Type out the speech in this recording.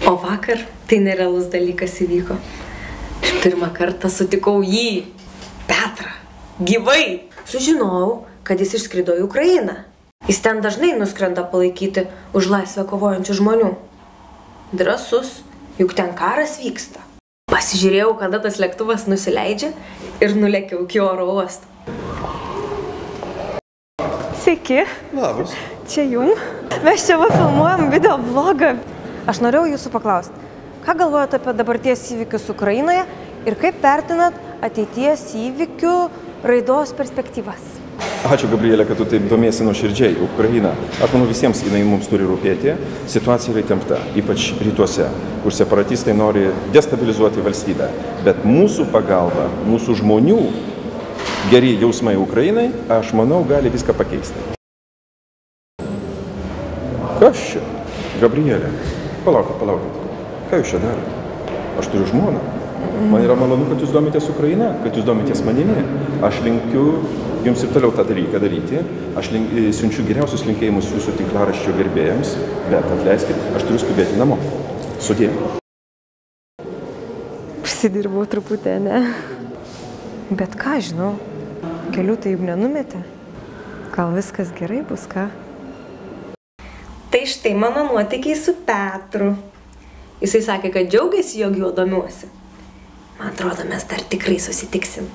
O vakar tai nerealus dalykas įvyko. Aš pirmą kartą sutikau jį, Petrą, gyvai. Sužinojau, kad jis išskrido į Ukrainą. Jis ten dažnai nuskrenda palaikyti už laisvę kovojančių žmonių. Drąsus, juk ten karas vyksta. Pasižiūrėjau, kada tas lėktuvas nusileidžia ir nulėkiau iki oro uosto. Sveiki. Labas. Čia jum. Mes čia filmuojam video vlogą. Aš norėjau jūsų paklausti, ką galvojate apie dabarties įvykius Ukrainoje ir kaip vertinat ateities įvykių raidos perspektyvas? Ačiū, Gabrielė, kad tu taip domiesi nuoširdžiai. Ukraina, aš manau, visiems jinai mums turi rūpėti. Situacija yra įtempta, ypač rytuose, kur separatistai nori destabilizuoti valstybę. Bet mūsų pagalba, mūsų žmonių geri jausmai Ukrainai, aš manau, gali viską pakeisti. Kas čia? Gabrielė, palaukit. Ką jūs čia darote? Aš turiu žmoną. Man yra malonu, kad jūs domitės Ukraina, kad jūs domitės manimi. Aš linkiu jums ir toliau tą dalyką daryti. Aš siunčiu geriausius linkėjimus jūsų tinklaraščio gerbėjams, bet atleiskit, aš turiu skubėti namo. Sudie. Prisidirbau truputį, ne? Bet ką žinau, kelių tai juk nenumetė. Gal viskas gerai bus, ką? Tai štai mano nuotykiai su Petru. Jisai sakė, kad džiaugiasi, jog juo domiuosi. Man atrodo, mes dar tikrai susitiksim.